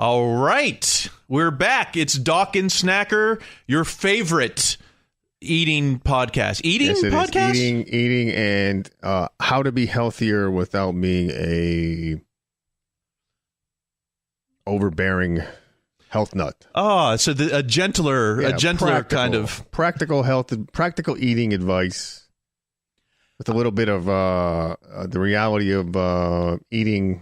All right, we're back. It's Doc and Snacker, your favorite eating podcast. Eating podcast? Eating, and how to be healthier without being a overbearing health nut. Oh, so a gentler kind of practical eating advice with a little bit of the reality of eating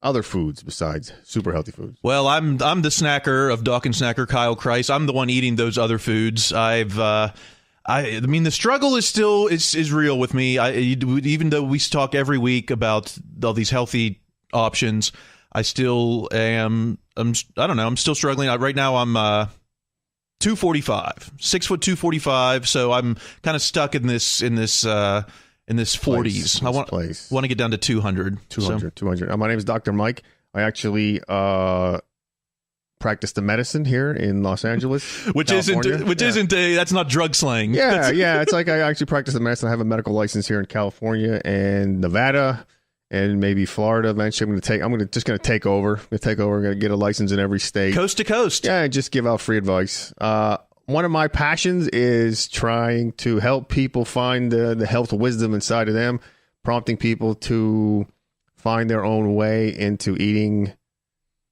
other foods besides super healthy foods. Well, I'm the snacker of Doc and Snacker, Kyle Kreis. I'm the one eating those other foods. I mean, the struggle is still is real with me. Even though we talk every week about all these healthy options, I still am. I don't know. I'm still struggling. Right now, I'm 245, 6 foot 245. So I'm kind of stuck in this 40s. I want to get down to 200. 200. My name is Dr. Mike. I actually practice the medicine here in Los Angeles, isn't that's not drug slang. Yeah. It's like I actually practice the medicine. I have a medical license here in California and Nevada and maybe Florida. Eventually, I'm just going to take over. I'm going to get a license in every state, coast to coast. Yeah, and just give out free advice. One of my passions is trying to help people find the health wisdom inside of them, prompting people to find their own way into eating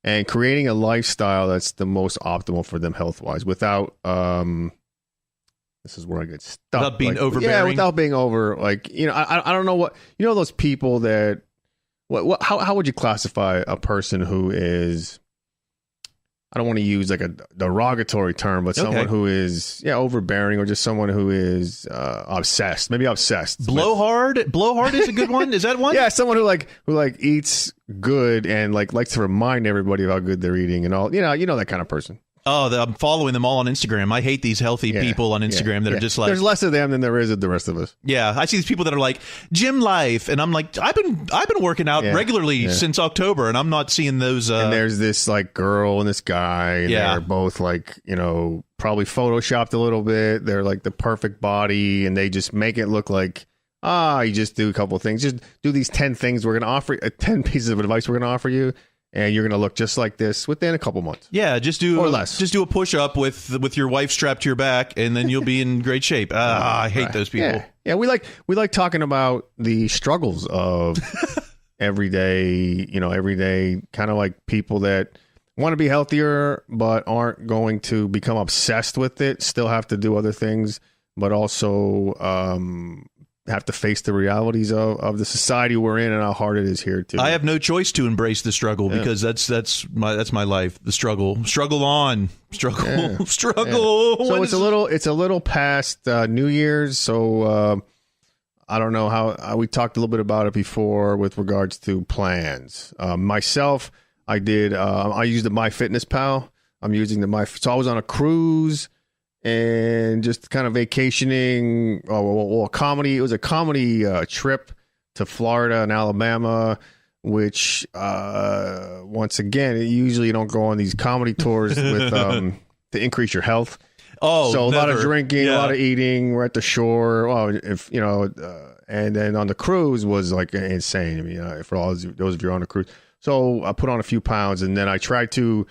and creating a lifestyle that's the most optimal for them health-wise without, this is where I get stuck. Without being overbearing. Yeah, without being over, I don't know what, those people that, how would you classify a person who is, I don't want to use like a derogatory term, but someone who is overbearing or just someone who is obsessed, maybe obsessed. Blowhard is a good one. Is that one? Yeah, someone who eats good and likes to remind everybody of how good they're eating and all. You know that kind of person. Oh, I'm following them all on Instagram. I hate these healthy people on Instagram that are just like... There's less of them than there is of the rest of us. Yeah, I see these people that are like, gym life, and I'm like, I've been working out regularly since October, and I'm not seeing those... And there's this girl and this guy, and they're both probably photoshopped a little bit. They're like the perfect body, and they just make it look like, you just do a couple of things. Just do these 10 things we're going to offer, 10 pieces of advice we're going to offer you. And you're going to look just like this within a couple months. Yeah, just do or less. Just do a push up with your wife strapped to your back, and then you'll be in great shape. I hate those people. Yeah, we like talking about the struggles of everyday kind of like people that want to be healthier but aren't going to become obsessed with it. Still have to do other things, but also have to face the realities of the society we're in and how hard it is here too. I have no choice to embrace the struggle because that's my life. The struggle on. Yeah. So it's a little past New Year's. So I don't know how we talked a little bit about it before with regards to plans. Myself, I did. I used the MyFitnessPal. I'm using so I was on a cruise. And just kind of vacationing. A comedy. It was a comedy trip to Florida and Alabama, which once again, usually you don't go on these comedy tours with to increase your health. Oh, so a lot of never. drinking, a lot of eating. We're at the shore. And then on the cruise was insane. I mean, for all those of you on the cruise. So I put on a few pounds, and then I tried to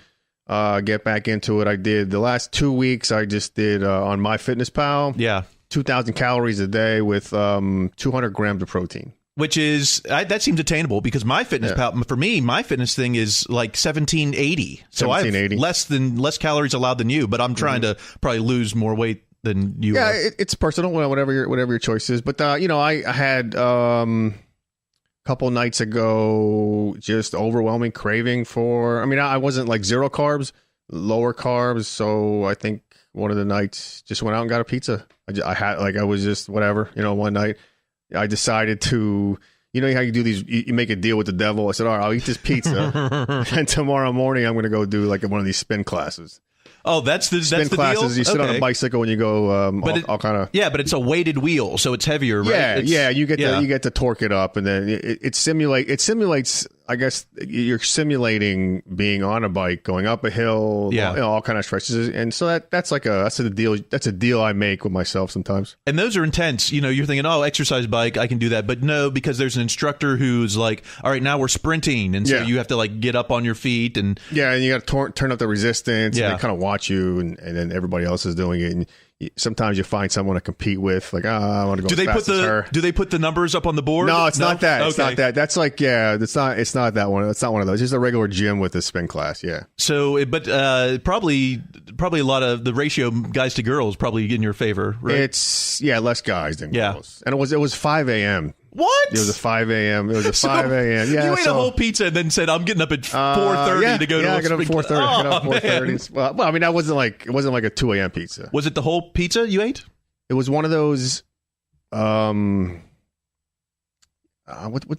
get back into it. I did the last 2 weeks. I just did on MyFitnessPal. Yeah, 2,000 calories a day with 200 grams of protein. Which is that seems attainable because MyFitnessPal for me, my fitness thing is like 1780. So I have less calories allowed than you, but I'm trying to probably lose more weight than you. Yeah, it's personal. Whatever your choice is. But I had couple nights ago, just overwhelming craving for, I wasn't like zero carbs, lower carbs. So I think one of the nights just went out and got a pizza. I was just whatever, one night I decided to, how you do these, you make a deal with the devil. I said, all right, I'll eat this pizza. And tomorrow morning I'm going to go do one of these spin classes. Oh, that's the classes. Deal? You sit on a bicycle and you go all kind of. Yeah, but it's a weighted wheel, so it's heavier, right? Yeah, you get to torque it up, and then it simulates I guess you're simulating being on a bike, going up a hill, all kind of stretches, and so that's a deal. That's a deal I make with myself sometimes. And those are intense. You're thinking, oh, exercise bike, I can do that, but no, because there's an instructor who's like, all right, now we're sprinting, and so you have to like get up on your feet and and you got to turn up the resistance. And they kind of watch you, and then everybody else is doing it. And sometimes you find someone to compete with, like, I want to go. Do they put the numbers up on the board? No, it's not that. It's not that. That's like, it's not that one. It's not one of those. It's just a regular gym with a spin class. Yeah. So, but probably a lot of the ratio guys to girls probably in your favor, right? It's less guys than girls, and it was 5 a.m. What? It was a 5 a.m. It was a 5 a.m. Yeah, you ate a whole pizza and then said, "I'm getting up at 4:30 to go to." I got up at 4:30. Got up at 4:30. Well, I mean, it wasn't like a 2 a.m. pizza. Was it the whole pizza you ate? It was one of those. What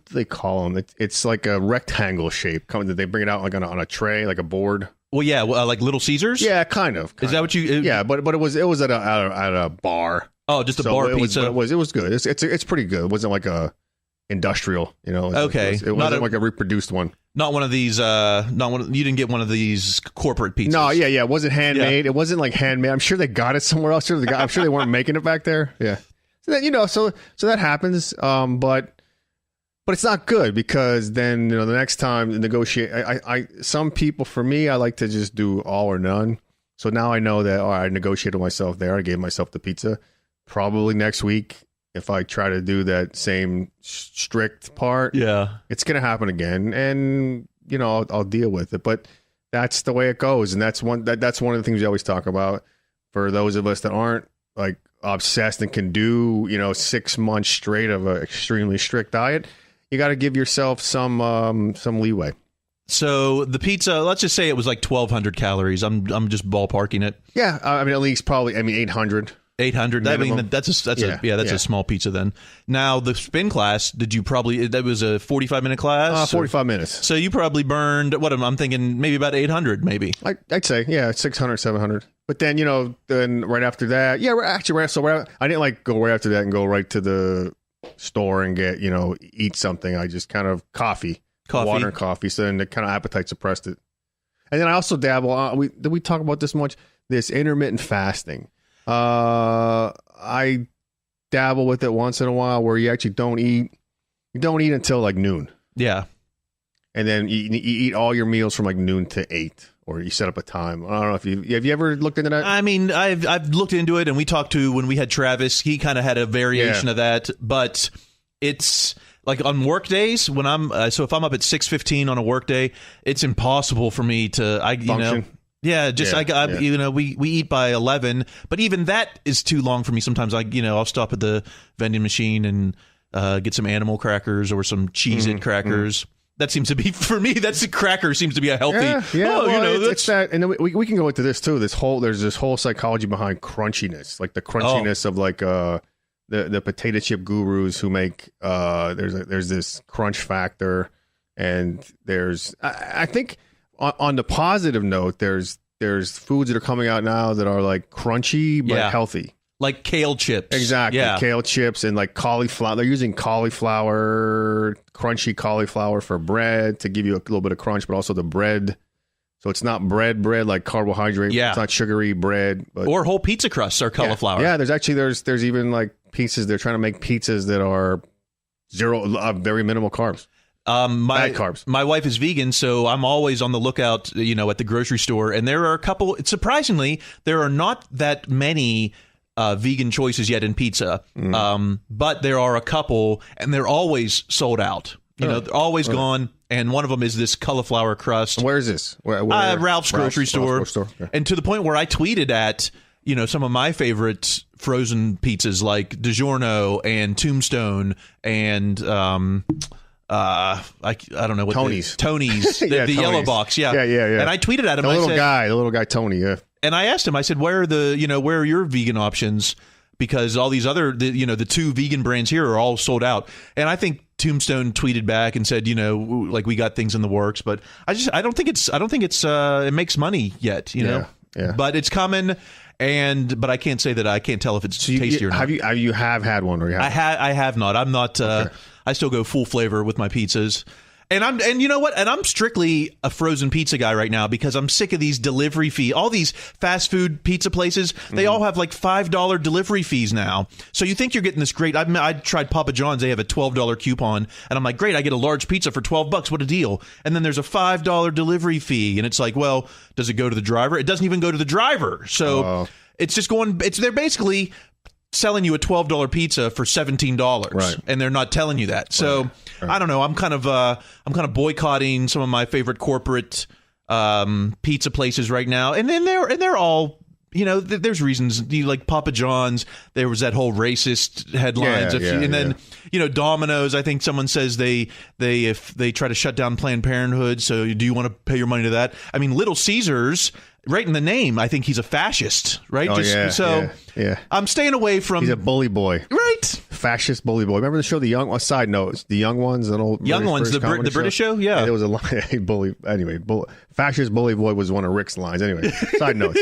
do they call them? It's like a rectangle shape. They bring it out like on a tray, like a board. Well, yeah, like Little Caesars. Yeah, kind of. Is that what you? Yeah, but it was at a bar. Oh, just a bar pizza. It was good. It's pretty good. It wasn't like a industrial, Okay. It wasn't like a reproduced one. Not one of these. You didn't get one of these corporate pizzas. No, yeah. It wasn't handmade. Yeah. It wasn't like handmade. I'm sure they got it somewhere else. I'm sure they weren't making it back there. Yeah. So that, so that happens. But it's not good because then the next time negotiate. Some people, for me, I like to just do all or none. So now I know that I negotiated myself there. I gave myself the pizza. Probably next week, if I try to do that same strict part, it's going to happen again, and I'll deal with it. But that's the way it goes, and that's one of the things we always talk about. For those of us that aren't like obsessed and can do 6 months straight of an extremely strict diet, you got to give yourself some leeway. So the pizza, let's just say it was like 1,200 calories. I'm just ballparking it. Yeah, I mean at least probably 800. 800. I mean, that's a small pizza then. Now the spin class, that was a 45-minute class? 45 minutes. So you probably burned, I'm thinking maybe about 800 maybe. I'd say, 600, 700. But then, then right after that, I didn't like go right after that and go right to the store and get, eat something. I just kind of coffee, water and coffee. So then the kind of appetite suppressed it. And then I also dabble, did we talk about this much? This intermittent fasting. I dabble with it once in a while where you actually don't eat until like noon. Yeah. And then you eat all your meals from like noon to 8, or you set up a time. I don't know if have you ever looked into that? I mean, I've looked into it, and we talked to, when we had Travis, he kind of had a variation of that, but it's like on work days when so if I'm up at 6:15 on a work day, it's impossible for me to, function. Yeah, we eat by 11, but even that is too long for me. Sometimes I'll stop at the vending machine and get some animal crackers or some Cheez-It crackers. Mm-hmm. That seems to be, for me, cracker seems to be a healthy. It's that, and then we can go into this too. There's this whole psychology behind crunchiness, like the crunchiness of like the potato chip gurus who make there's this crunch factor, and I think. On the positive note, there's foods that are coming out now that are like crunchy but healthy, like kale chips. Exactly, kale chips and like cauliflower. They're using crunchy cauliflower for bread to give you a little bit of crunch, but also the bread. So it's not bread like carbohydrate. Yeah. It's not sugary bread. But, or whole pizza crusts are cauliflower. Yeah, there's even like pizzas. They're trying to make pizzas that are very minimal carbs. Bad carbs. My wife is vegan, so I'm always on the lookout, at the grocery store. And there are a couple. Surprisingly, there are not that many vegan choices yet in pizza, but there are a couple, and they're always sold out. They're always gone. And one of them is this cauliflower crust. Where is this? Where? Ralph's grocery store. Okay. And to the point where I tweeted at some of my favorite frozen pizzas like DiGiorno and Tombstone and I don't know what Tony's. The Tony's. yellow box, yeah. And I tweeted at him. The little guy Tony, yeah. And I asked him. I said, "Where are your vegan options? Because all these other, the two vegan brands here are all sold out." And I think Tombstone tweeted back and said, like we got things in the works, but I don't think it makes money yet, Yeah. But it's coming. But I can't say that I can't tell if it's tasty or not. Have you had one or you haven't? I have not. I'm not. Okay. I still go full flavor with my pizzas. And you know what? And I'm strictly a frozen pizza guy right now because I'm sick of these delivery fees. All these fast food pizza places, they all have like $5 delivery fees now. So you think you're getting this great. I tried Papa John's. They have a $12 coupon. And I'm like, great, I get a large pizza for $12. What a deal. And then there's a $5 delivery fee. And it's like, well, does it go to the driver? It doesn't even go to the driver. So it's just going, they're basically selling you a $12 pizza for $17, right, and they're not telling you that. So right. I don't know. I'm kind of boycotting some of my favorite corporate pizza places right now, and then they're all, you know, there's reasons. You like Papa John's. There was that whole racist headlines, and then you know, Domino's. I think someone says if they try to shut down Planned Parenthood. So do you want to pay your money to that? I mean, Little Caesars. Right in the name, I think he's a fascist, right? Yeah. I'm staying away from... He's a bully boy. Right. Fascist bully boy. Remember the show, The Young... side note, The Young Ones, an old... Young Ones, the British show? Yeah. There was a bully... Anyway, fascist bully boy was one of Rick's lines. Anyway, side note.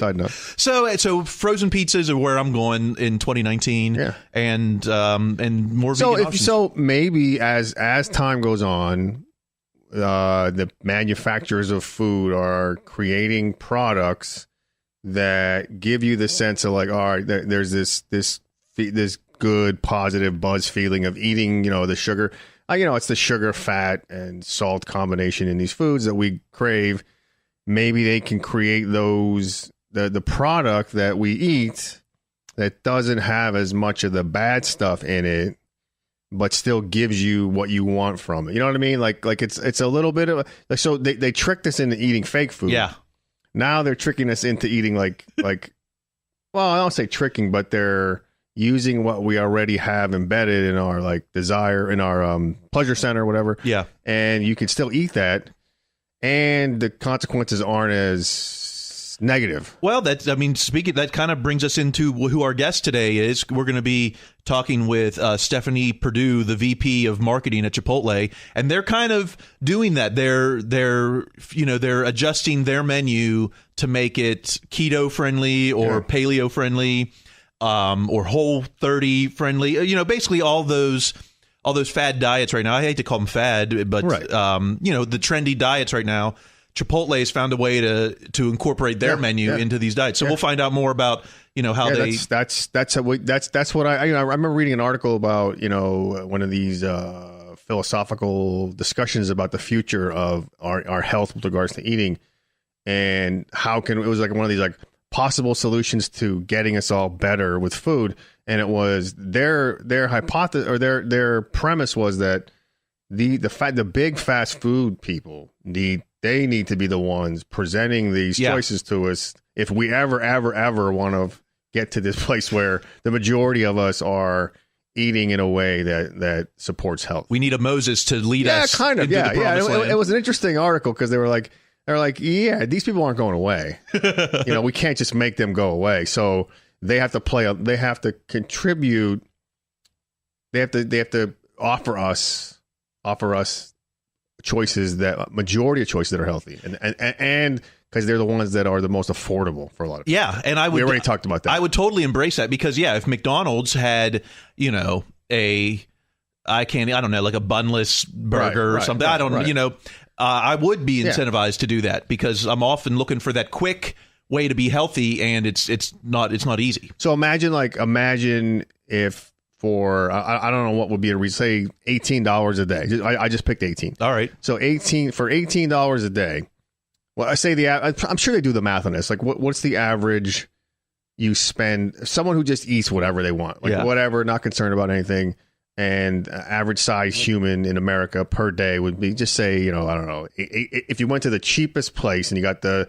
So frozen pizzas are where I'm going in 2019. Yeah. And more vegan options. So maybe as time goes on... the manufacturers of food are creating products that give you the sense of like, all right, there's this good positive buzz feeling of eating, you know, the sugar, you know, it's the sugar, fat, and salt combination in these foods that we crave. Maybe they can create the product that we eat that doesn't have as much of the bad stuff in it, but still gives you what you want from it. You know what I mean? Like it's a little bit of like, so they tricked us into eating fake food. Yeah. Now they're tricking us into eating like well, I don't say tricking, but they're using what we already have embedded in our like desire, in our pleasure center, whatever. Yeah. And you can still eat that, and the consequences aren't as negative. Well, that kind of brings us into who our guest today is. We're going to be talking with Stephanie Perdue, the VP of marketing at Chipotle, and they're kind of doing that. They're adjusting their menu to make it keto friendly or paleo friendly, or Whole30 friendly. You know, basically all those fad diets right now. I hate to call them fad, but right. You know, the trendy diets right now. Chipotle has found a way to incorporate their menu into these diets. So we'll find out more about, you know, how they. That's what I remember reading an article about, you know, one of these philosophical discussions about the future of our health with regards to eating, and it was like one of these like possible solutions to getting us all better with food, and it was their hypothesis, or their premise was that the big fast food people need to be the ones presenting these choices to us if we ever want to get to this place where the majority of us are eating in a way that supports health. We need a Moses to lead us. Yeah, kind of. Into the promised land. It was an interesting article because they were like, yeah, these people aren't going away. You know, we can't just make them go away. So they have to they have to contribute. They have to offer us choices, majority of choices that are healthy, and because they're the ones that are the most affordable for a lot of people. Yeah, and we already talked about that. I would totally embrace that because if McDonald's had, you know, like a bunless burger or something, you know, I would be incentivized to do that because I'm often looking for that quick way to be healthy, and it's not easy. So imagine if. For I don't know what would be a reason, say $18 a day. I just picked 18. All right. So $18 a day. Well, I say I'm sure they do the math on this. Like, what's the average you spend? Someone who just eats whatever they want, whatever, not concerned about anything, and average size human in America per day would be, just say, you know, I don't know, if you went to the cheapest place and you got the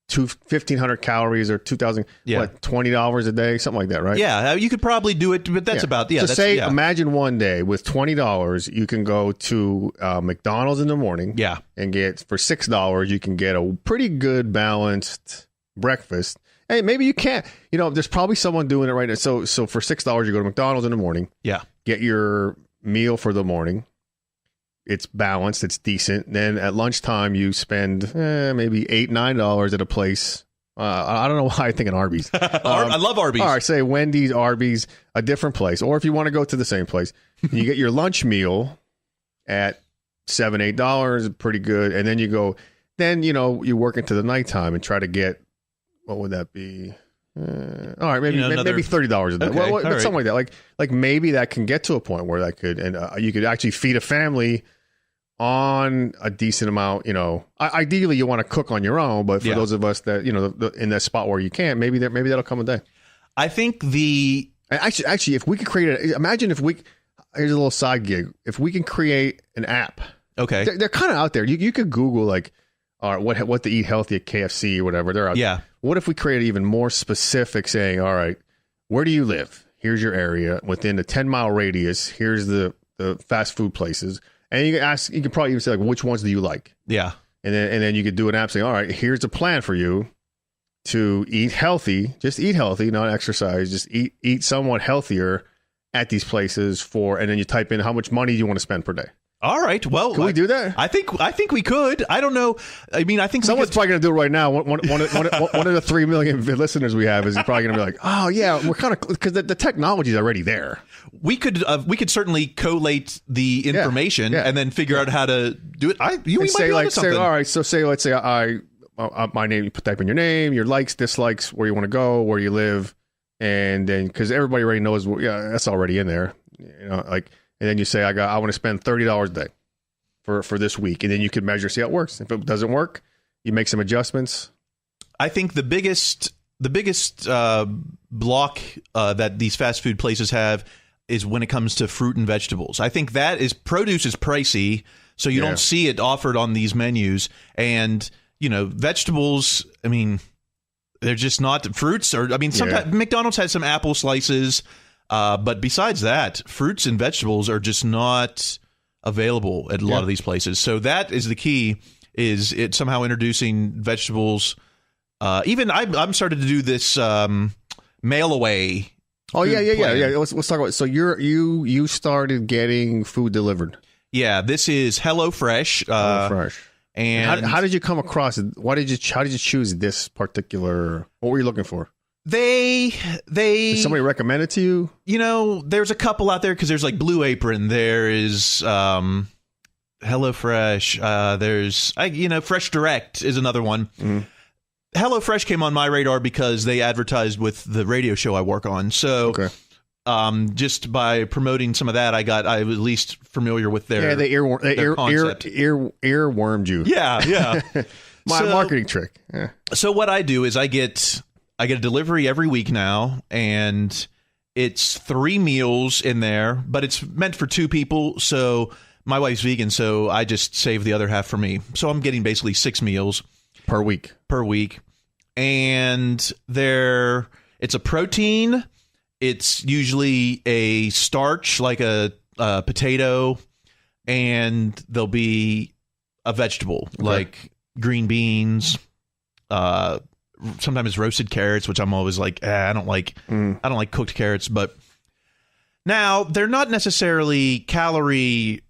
1,500 calories or 2,000, $20 a day, something like that, right? Yeah, you could probably do it, but that's about imagine one day with $20 you can go to McDonald's in the morning, and get for $6 you can get a pretty good balanced breakfast. Hey, maybe you can't. You know, there's probably someone doing it right now. So for $6 you go to McDonald's in the morning, get your meal for the morning. It's balanced. It's decent. Then at lunchtime, you spend maybe $8-9 at a place. I don't know why I think an Arby's. I love Arby's. All right, say Wendy's, Arby's, a different place. Or if you want to go to the same place, you get your lunch meal at $7-8, pretty good. And then you work into the nighttime and try to get, what would that be? All right, maybe $30 a day. Okay, But right. something like that. Like maybe that can get to a point where that could, and you could actually feed a family on a decent amount. Ideally you want to cook on your own, but for those of us that in that spot where you can't, maybe that'll come a day. I think actually, if we could create imagine if we, here's a little side gig. If we can create an app, okay, they're kind of out there. You could Google like, all right, what to eat healthy at KFC or whatever. They're out there. What if we created even more specific, saying, all right, where do you live? Here's your area within a 10-mile radius. Here's the fast food places, and you can probably even say like, which ones do you like? Yeah, and then you could do an app saying, all right, here's a plan for you to eat healthy. Just eat healthy, not exercise. Just eat somewhat healthier at these places and then you type in how much money you want to spend per day. All right. Well, can we do that? I think we could. I don't know. I mean, I think someone's probably going to do it right now. One of the 3 million listeners we have is probably going to be like, "Oh yeah, we're kind of," because the technology is already there. We could certainly collate the information and then figure out how to do it. You might say be like, onto something. All right. So let's say my name. You type in your name, your likes, dislikes, where you want to go, where you live, and then because everybody already knows, that's already in there. And then you say, I want to spend $30 a day for this week. And then you can measure, see how it works. If it doesn't work, you make some adjustments. I think the biggest block that these fast food places have is when it comes to fruit and vegetables. I think produce is pricey, so you don't see it offered on these menus. And, vegetables, I mean, they're just not fruits. Sometimes McDonald's has some apple slices. But besides that, fruits and vegetables are just not available at a lot of these places. So that is the key, is it somehow introducing vegetables. Even I'm started to do this mail away. Oh, yeah. Let's talk about it. So you started getting food delivered. Yeah, this is HelloFresh. HelloFresh. And how did you come across it? How did you choose this particular, what were you looking for? Did somebody recommend it to you? There's a couple out there because there's like Blue Apron. There is HelloFresh. There's Fresh Direct is another one. Mm. HelloFresh came on my radar because they advertised with the radio show I work on. So just by promoting some of that, I was at least familiar with their concept. Earwormed you. Yeah. My marketing trick. Yeah. So what I do is I get a delivery every week now, and it's 3 meals in there, but it's meant for 2 people. So my wife's vegan, so I just save the other half for me. So I'm getting basically 6 meals per week. And it's a protein. It's usually a starch, like a potato, and there'll be a vegetable, like green beans, sometimes roasted carrots, which I'm always like, I don't like cooked carrots. But now they're not necessarily calorie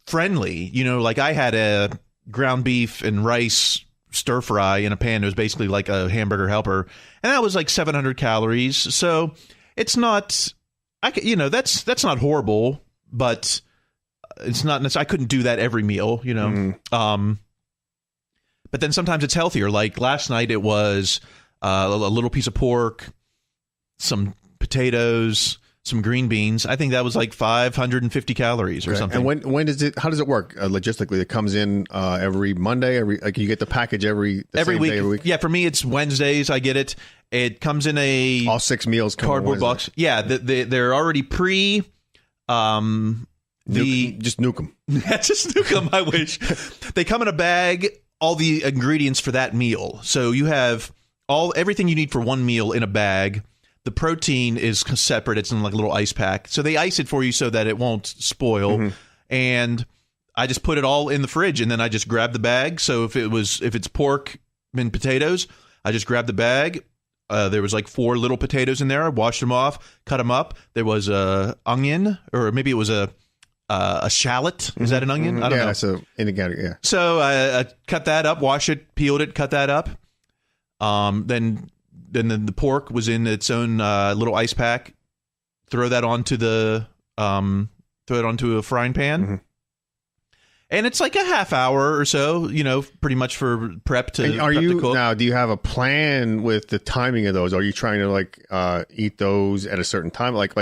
friendly. Like I had a ground beef and rice stir fry in a pan. It was basically like a hamburger helper, and that was like 700 calories. So it's not, that's not horrible, but it's not. I couldn't do that every meal, But then sometimes it's healthier. Like last night, it was a little piece of pork, some potatoes, some green beans. I think that was like 550 calories or something. And when does it? How does it work logistically? It comes in every Monday. You get the package every week. Every week. Yeah, for me it's Wednesdays. I get it. It comes in all 6 meals come cardboard box. Yeah, they're already pre. Just nuke them. Just nuke them. I wish they come in a bag. All the ingredients for that meal. So you have everything you need for one meal in a bag. The protein is separate. It's in like a little ice pack. So they ice it for you so that it won't spoil. Mm-hmm. And I just put it all in the fridge, and then I just grab the bag. So if it's pork and potatoes, I just grab the bag. There was like 4 little potatoes in there. I washed them off, cut them up. There was a onion, or maybe it was a shallot. Is that an onion? I don't know. That's in the category. Yeah. So I cut that up, wash it, peeled it, cut that up. Then the pork was in its own little ice pack. Throw that onto a frying pan, And it's like a half hour or so, pretty much for prep to And are prep you to cook. now? Do you have a plan with the timing of those? Are you trying to eat those at a certain time? Like,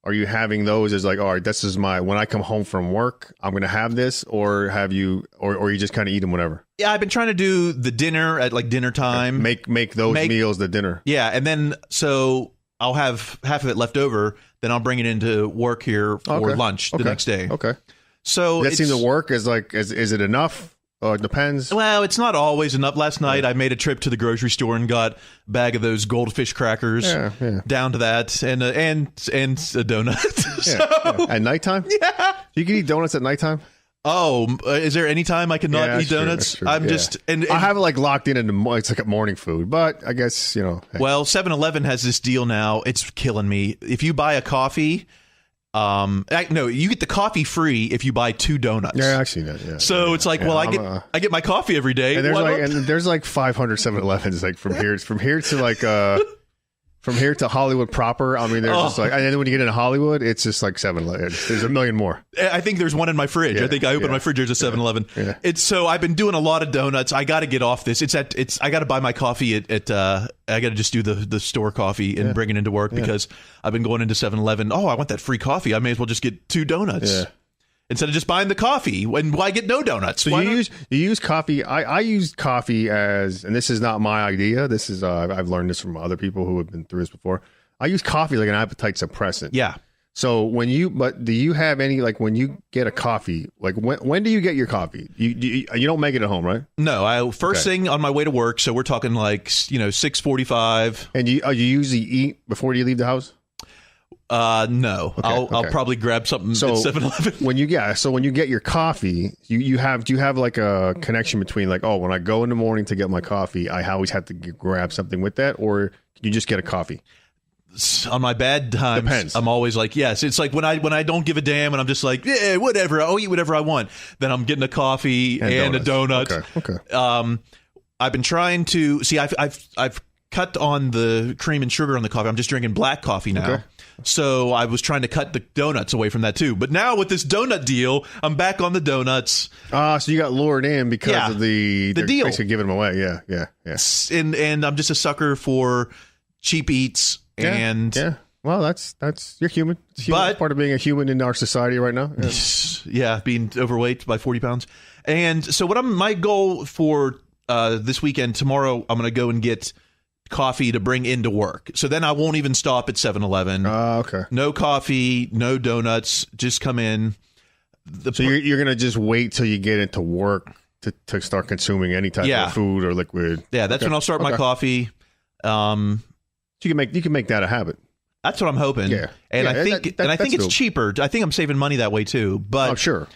are you having those as like, all right, this is when I come home from work, I'm going to have this, or have you, or you just kind of eat them whenever? Yeah, I've been trying to do the dinner at like dinner time. Make those meals the dinner. Yeah, and then so I'll have half of it left over. Then I'll bring it into work here for lunch the next day. Okay. So that seems to work. Is it enough? It depends. Well, it's not always enough. Last night I made a trip to the grocery store and got a bag of those goldfish crackers. Yeah. Down to that, and a donut. Yeah. At nighttime? Yeah. You can eat donuts at nighttime? Oh, is there any time I cannot eat donuts? True. I'm just and I have it like locked in the it's like a morning food, but I guess hey. Well, 7-Eleven has this deal now. It's killing me. If you buy a coffee, you get the coffee free if you buy 2 donuts. Yeah, I've seen that. Yeah. So it's like, I get my coffee every day. And there's like 500 7-Elevens like from here to like from here to Hollywood proper. I mean, there's just like, and then when you get into Hollywood, it's just like 7-Eleven. There's a million more. I think there's one in my fridge. Yeah, I think I opened my fridge. There's a 7-Eleven. Yeah. It's so I've been doing a lot of donuts. I got to get off this. I got to buy my coffee at I got to just do the store coffee and bring it into work because I've been going into 7-Eleven. Oh, I want that free coffee. I may as well just get 2 donuts. Yeah. Instead of just buying the coffee, why get no donuts? So you use coffee. I use coffee as, and this is not my idea. This is I've learned this from other people who have been through this before. I use coffee like an appetite suppressant. Yeah. So do you have any, like when you get a coffee, like when do you get your coffee? You don't make it at home, right? No, I first thing on my way to work. So we're talking like 6:45. And you usually eat before you leave the house? No. Okay, I'll probably grab something at 7-Eleven. When you get your coffee, do you have like a connection between like, when I go in the morning to get my coffee, I always have to grab something with that, or can you just get a coffee? On my bad times, depends. I'm always like, yes. It's like when I don't give a damn and I'm just like, yeah, whatever. I'll eat whatever I want. Then I'm getting a coffee and a donut. Okay. I've been trying to see. I've cut on the cream and sugar on the coffee. I'm just drinking black coffee now. Okay. So I was trying to cut the donuts away from that too. But now with this donut deal, I'm back on the donuts. So you got lured in because of the deal. Basically giving them away. Yeah. And I'm just a sucker for cheap eats. Yeah. Well, that's you're human. It's human. It's part of being a human in our society right now. Yeah, being overweight by 40 pounds. And so my goal for this weekend, tomorrow, I'm going to go and get coffee to bring into work. So then I won't even stop at 7-Eleven. Okay. No coffee, no donuts, just come in. So you're going to just wait till you get into work to start consuming any type of food or liquid. Yeah, that's when I'll start my coffee. So you can make that a habit. That's what I'm hoping. Yeah. And I think it's dope. cheaper. I think I'm saving money that way too. But sure.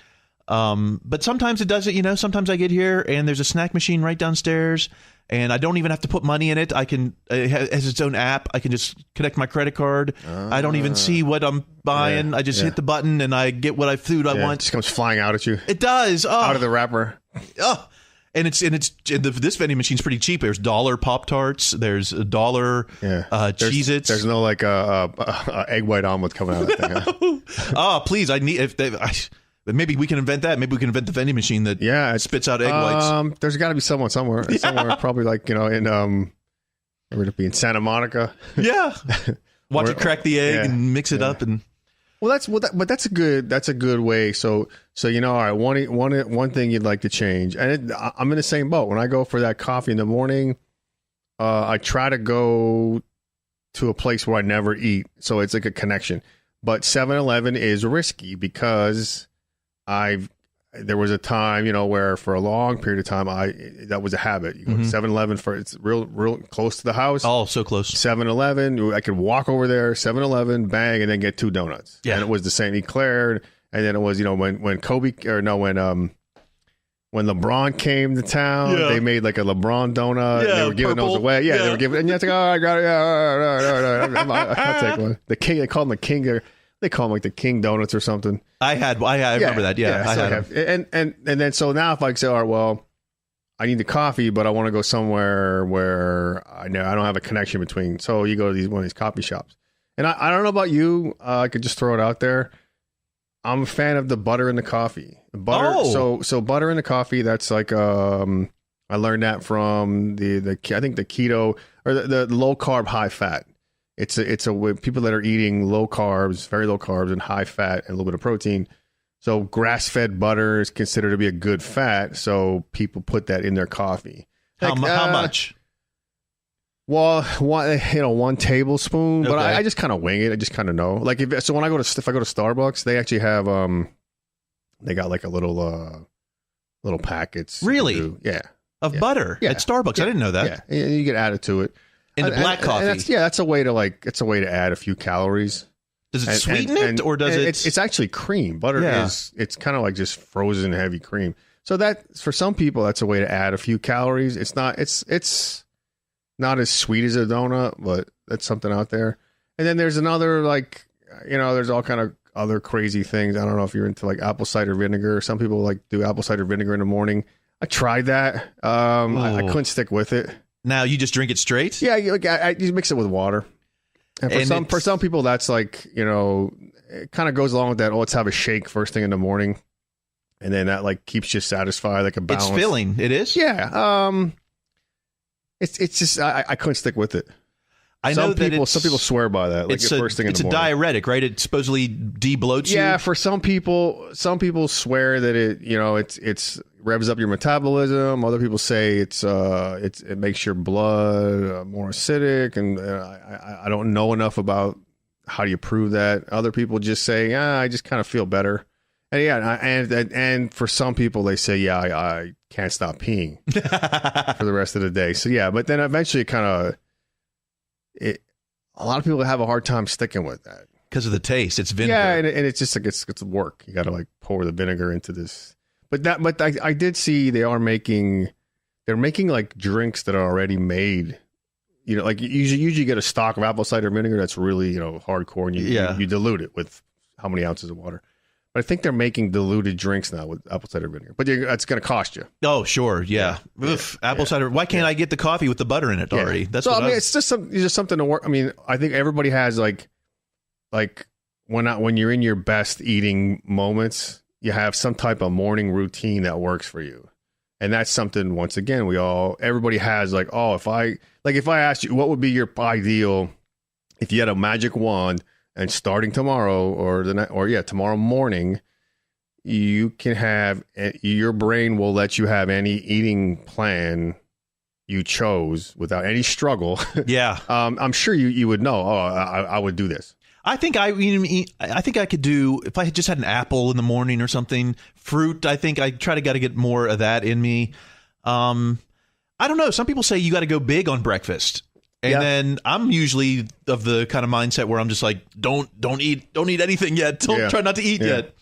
But sometimes it doesn't, sometimes I get here and there's a snack machine right downstairs and I don't even have to put money in it. It has its own app. I can just connect my credit card. I don't even see what I'm buying. Yeah, I just hit the button and I get what food I want. It just comes flying out at you. It does. Out of the wrapper. Oh. And this vending machine's pretty cheap. There's $1 Pop-Tarts. There's $1 Cheez-Its. There's no like egg white omelet coming out of that thing. Huh? Oh, please! Maybe we can invent that. Maybe we can invent the vending machine that spits out egg whites. There's got to be someone somewhere. Somewhere probably like in where would it be, in Santa Monica? Yeah. Watch it crack the egg and mix it up and. Well, that's a good way. So all right, one thing you'd like to change, and I'm in the same boat. When I go for that coffee in the morning, I try to go to a place where I never eat, so it's like a connection. But 7-Eleven is risky because there was a time, where for a long period of time, that was a habit. You go to 7-Eleven it's real close to the house. Oh, so close. 7-Eleven, I could walk over there, 7-Eleven, bang, and then get 2 donuts. Yeah. And it was the St. Eclair, and then it was, when LeBron came to town, they made like a LeBron donut. Yeah, and they were giving those away. Yeah, they were giving, and you're like, I got it. Yeah, all right. I'll take one. The king, they call him the king. They call them like the King Donuts or something. I remember that. Yeah, I had them. And then so now if I say, all right, well, I need the coffee, but I want to go somewhere where I don't have a connection between. So you go to one of these coffee shops, and I don't know about you. I could just throw it out there. I'm a fan of the butter in the coffee. Butter. So butter in the coffee. That's like I learned that from the I think the keto or the low carb, high fat. It's a people that are eating low carbs, very low carbs, and high fat and a little bit of protein. So grass fed butter is considered to be a good fat. So people put that in their coffee. How much? Well, 1 tablespoon, but Okay. I just kind of wing it. I just kind of know. Like if I go to Starbucks, they actually have they got like a little packets. Really? Yeah. Of butter at Starbucks. I didn't know that. Yeah, you can add it to it. In the black coffee. That's a way to add a few calories. Does it sweeten it, or does it? It's actually cream. Butter it's kind of like just frozen heavy cream. So that for some people, that's a way to add a few calories. It's not not as sweet as a donut, but that's something out there. And then there's another there's all kind of other crazy things. I don't know if you're into like apple cider vinegar. Some people like do apple cider vinegar in the morning. I tried that. I couldn't stick with it. Now you just drink it straight? Yeah, you mix it with water. And for some people, that's like, it kind of goes along with that. Oh, let's have a shake first thing in the morning. And then that like keeps you satisfied, like a balance. It's filling. It is? Yeah. It's just, I couldn't stick with it. Some people swear by that. Like the first thing in the morning. It's a diuretic, right? It supposedly de-bloats you. Yeah, for some people swear that it's revs up your metabolism. Other people say it makes your blood more acidic, and I don't know enough about how do you prove that. Other people just say, I just kind of feel better. And and for some people they say, I can't stop peeing for the rest of the day. So but then eventually a lot of people have a hard time sticking with that because of the taste. It's vinegar. Yeah, and it's just like it's work. You got to like pour the vinegar into this. But I did see they're making like drinks that are already made. Like you usually get a stock of apple cider vinegar that's really hardcore, and you dilute it with how many ounces of water. But I think they're making diluted drinks now with apple cider vinegar. But it's going to cost you. Oh, sure, yeah. Apple cider. Why can't I get the coffee with the butter in it already? That's it's just something to work. I mean, I think everybody has like when you're in your best eating moments, you have some type of morning routine that works for you. And that's something, once again, everybody has like, if I asked you what would be your ideal if you had a magic wand and starting tomorrow tomorrow morning, you can have, your brain will let you have any eating plan you chose without any struggle. Yeah. I'm sure you would know, I would do this. I think I could do, if I had just had an apple in the morning or something, fruit. I think I got to get more of that in me. I don't know. Some people say you got to go big on breakfast. And then I'm usually of the kind of mindset where I'm just like, don't eat anything yet. Try not to eat yet.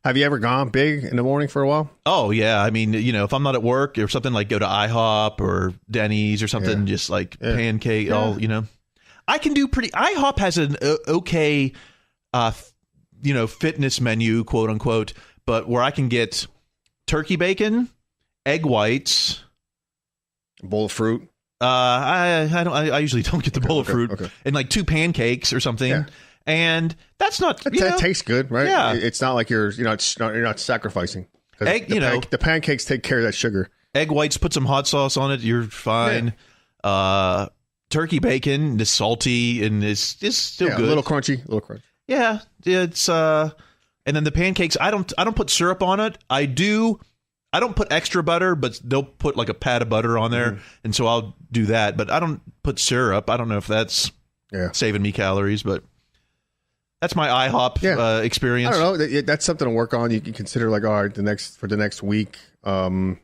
Have you ever gone big in the morning for a while? Oh yeah. I mean, if I'm not at work or something, like go to IHOP or Denny's or something, just like pancake, I can do IHOP has an okay, fitness menu, quote unquote, but where I can get turkey bacon, egg whites, a bowl of fruit. I usually don't get the bowl of fruit and like 2 pancakes or something, and that's not. That tastes good, right? Yeah, it's not like you're not sacrificing. The pancakes take care of that sugar. Egg whites, put some hot sauce on it, you're fine. Yeah. Turkey bacon is salty and it's still good. A little crunchy. Yeah, it's and then the pancakes. I don't put syrup on it. I don't put extra butter, but they'll put like a pat of butter on there, and so I'll do that. But I don't put syrup. I don't know if that's saving me calories, but that's my IHOP experience. I don't know. That's something to work on. You can consider like, all right, for the next week. I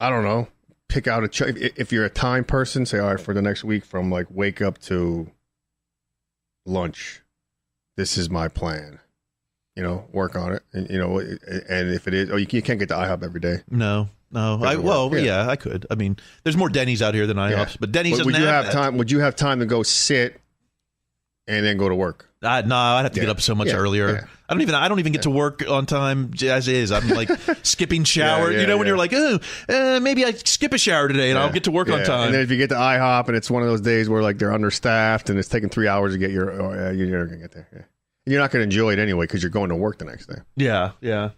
don't know. Pick out if you're a time person, say, all right, for the next week from like wake up to lunch, this is my plan. Work on it, and and if it is, you can't get to IHOP every day. No. I could. I mean, there's more Denny's out here than IHOPs, but Denny's doesn't have time. Would you have time to go sit and then go to work? No, I'd have to get up so much earlier. Yeah. I don't even get to work on time as is. I'm like skipping shower. When you're like, maybe I skip a shower today and I'll get to work on time. And then if you get to IHOP and it's one of those days where like they're understaffed and it's taking 3 hours to get you're never gonna get there. Yeah. You're not going to enjoy it anyway because you're going to work the next day. Yeah, yeah.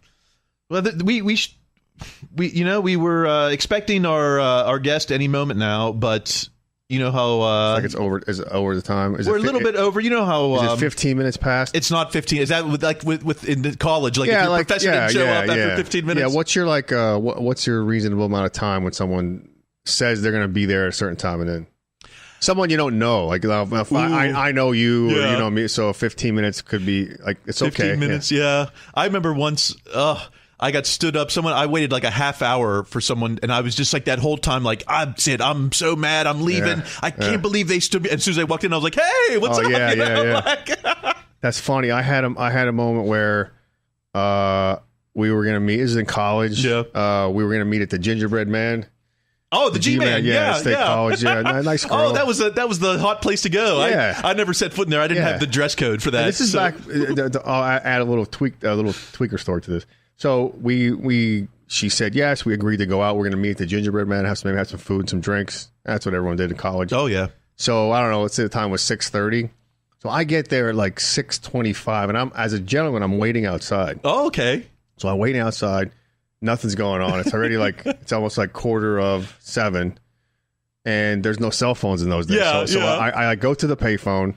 Well, we we were expecting our guest any moment now, but you know how it's like it's over. Is it over the time? We're a little bit over. You know how is it 15 minutes past? It's not 15. Is that with in the college? Like if your professor didn't show up after 15 minutes? Yeah. What's your what's your reasonable amount of time when someone says they're going to be there at a certain time and then someone you don't know, like if I know you or you know me, so 15 minutes could be like it's 15 okay. 15 minutes, yeah. I remember once. I got stood up. I waited like a half hour for someone, and I was just like that whole time, like, I'm so mad, I'm leaving. I can't believe they stood me. And as soon as I walked in, I was like, hey, what's up? Yeah. That's funny. I had a moment where we were gonna meet. This is in college. Yeah. We were gonna meet at the Gingerbread Man. Oh, the G-Man, State College, nice girl. Oh, that was the hot place to go. Yeah. I never set foot in there. I didn't have the dress code for that. And this is back. I'll add a little tweaker story to this. So she said yes. We agreed to go out. We're going to meet at the Gingerbread Man, maybe have some food, and some drinks. That's what everyone did in college. Oh yeah. So I don't know. Let's say the time was 6:30. So I get there at like 6:25, and as a gentleman, I'm waiting outside. Oh, okay. So I'm waiting outside. Nothing's going on. It's already it's almost like 6:45, and there's no cell phones in those days. So I go to the payphone.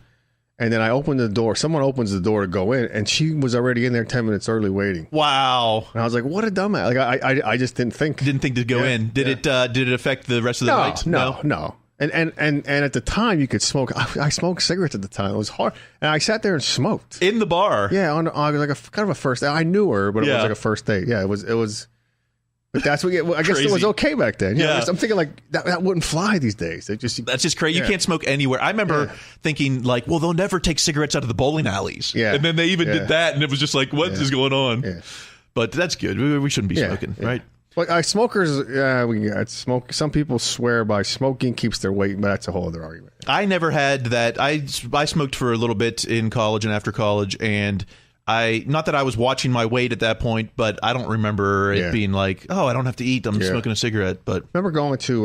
And then I open the door. Someone opens the door to go in, and she was already in there 10 minutes early waiting. Wow! And I was like, "What a dumbass!" Like I just didn't think. Didn't think to go in. Did it affect the rest of the night? No. And at the time you could smoke. I smoked cigarettes at the time. It was hard, and I sat there and smoked in the bar. Yeah, on like a kind of a first. I knew her, but it was like a first date. Yeah, it was. But that's what I guess it was okay back then. Yeah. I'm thinking like that wouldn't fly these days. That's just crazy. You can't smoke anywhere. I remember thinking like, well, they'll never take cigarettes out of the bowling alleys. Yeah. And then they even did that, and it was just like, what is going on? Yeah. But that's good. We shouldn't be smoking, right? Well, smokers, we got smoke. Some people swear by smoking keeps their weight, but that's a whole other argument. I never had that. I smoked for a little bit in college and after college, and not that I was watching my weight at that point, but I don't remember it being like, oh, I don't have to eat. I'm smoking a cigarette. But remember going to,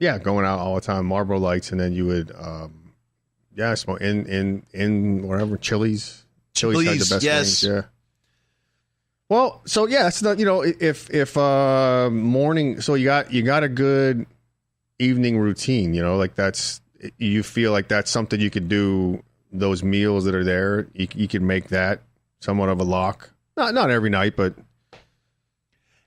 going out all the time, Marlboro Lights, and then you would, smoke in whatever, Chili's. Chili's had the best wings. Yeah. Well, so it's not, if morning, so you got a good evening routine, like you feel like that's something you could do. Those meals that are there, you could make that somewhat of a lock. Not every night, but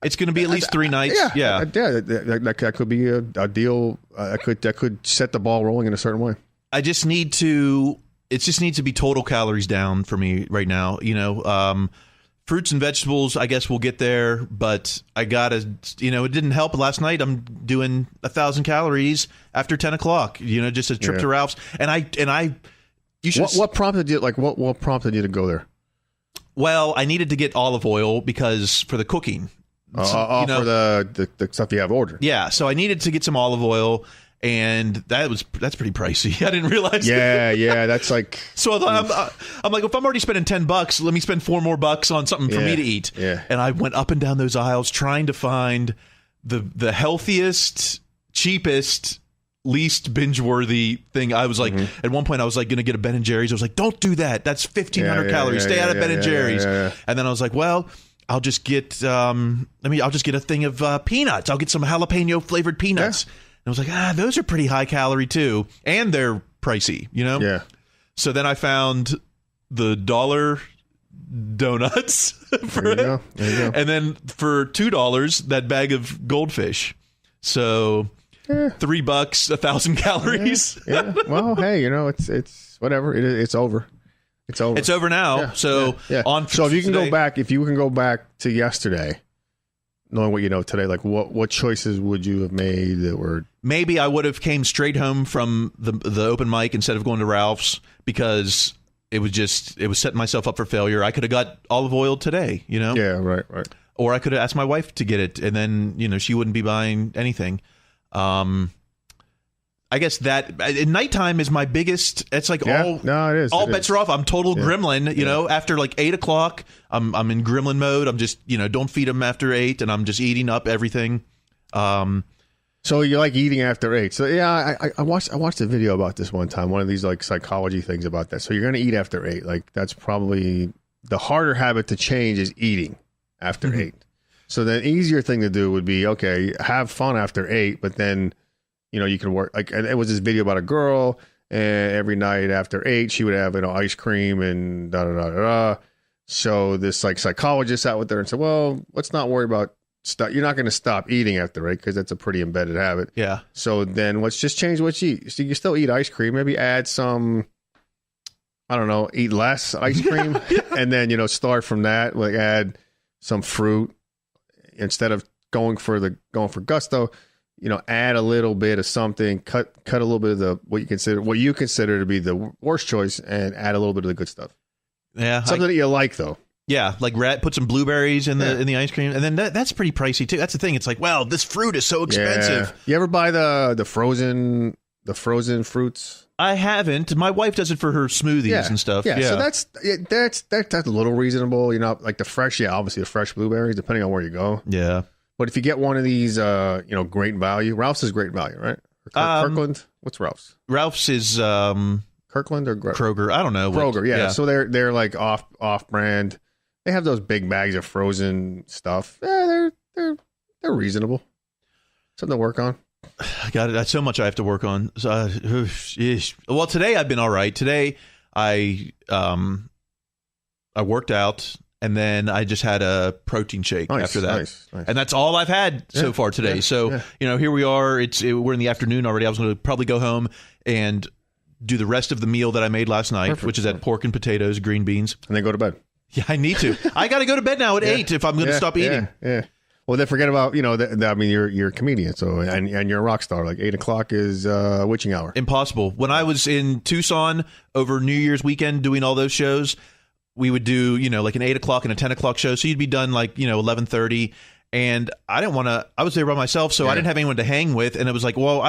it's going to be at least 3 nights. Yeah. That could be a deal. That could set the ball rolling in a certain way. It just needs to be total calories down for me right now. Fruits and vegetables, I guess we'll get there, but I gotta, it didn't help last night. I'm doing 1,000 calories after 10 o'clock. Just a trip to Ralph's, and I. You should. What prompted you? Like what prompted you to go there? Well, I needed to get olive oil for the cooking. For the stuff you have ordered. Yeah, so I needed to get some olive oil, and that's pretty pricey. I didn't realize. Yeah, that's like. So I'm like, if I'm already spending $10, let me spend $4 more on something for me to eat. Yeah. And I went up and down those aisles trying to find the healthiest, cheapest, least binge-worthy thing. I was like, at one point I was like going to get a Ben & Jerry's. I was like, don't do that. That's 1,500 calories. Stay out of Ben & Jerry's. And then I was like, well, I'll just get I'll just get a thing of peanuts. I'll get some jalapeno flavored peanuts. And I was like, those are pretty high calorie too, and they're pricey. Yeah. So then I found the $1 donuts for it. There you go. And then for $2 that bag of goldfish. So $3, 1,000 calories. Yeah. Well, hey, it's whatever. It's over. It's over. It's over now. Yeah. So if you can go back to yesterday, knowing what you know today, like what choices would you have made that were? Maybe I would have came straight home from the open mic instead of going to Ralph's, because it was setting myself up for failure. I could have got olive oil today, Yeah, right. Or I could have asked my wife to get it, and then she wouldn't be buying anything. I guess that nighttime is my biggest. It's like it is. All bets are off. I'm total gremlin. After like 8 o'clock, I'm in gremlin mode. I'm just don't feed them after 8, and I'm just eating up everything. So you like eating after 8. So yeah, I watched a video about this one time, one of these like psychology things about that. So you're going to eat after 8. Like that's probably the harder habit to change is eating after 8. So the easier thing to do would be, okay, have fun after 8, but then, you can work. Like, and it was this video about a girl, and every night after 8, she would have, ice cream and da da da da da. So this like psychologist sat with her and said, well, let's not worry about you're not going to stop eating after 8 because that's a pretty embedded habit. Yeah. So then let's just change what you eat. So you still eat ice cream. Maybe add some, I don't know, eat less ice cream. And then, start from that. Like add some fruit instead of going for gusto, add a little bit of something, cut a little bit of what you consider to be the worst choice and add a little bit of the good stuff. Yeah. Something that you like though. Yeah, like put some blueberries in the ice cream, and then that's pretty pricey too. That's the thing. It's like, well, this fruit is so expensive. Yeah. You ever buy the frozen fruits? I haven't. My wife does it for her smoothies and stuff. Yeah, so that's a little reasonable. Like the fresh, obviously the fresh blueberries, depending on where you go. Yeah, but if you get one of these, great value. Ralph's is great value, right? Or Kirkland. What's Ralph's? Ralph's is Kirkland or Kroger. I don't know. Kroger. Yeah. So they're like off brand. They have those big bags of frozen stuff. Yeah, they're reasonable. Something to work on. I got it. That's so much I have to work on. So, well, today I've been all right. Today I worked out and then I just had a protein shake after that. Nice. And that's all I've had so far today. So, here we are. We're in the afternoon already. I was going to probably go home and do the rest of the meal that I made last night, which is that pork and potatoes, green beans. And then go to bed. Yeah, I need to. I got to go to bed now at 8 if I'm going to stop eating. Yeah. Well, then forget about, you're a comedian, so and you're a rock star. Like 8 o'clock is witching hour. Impossible. When I was in Tucson over New Year's weekend doing all those shows, we would do, like an 8 o'clock and a 10 o'clock show. So you'd be done like, 11:30. And I didn't want to, I was there by myself, so I didn't have anyone to hang with. And it was like, well,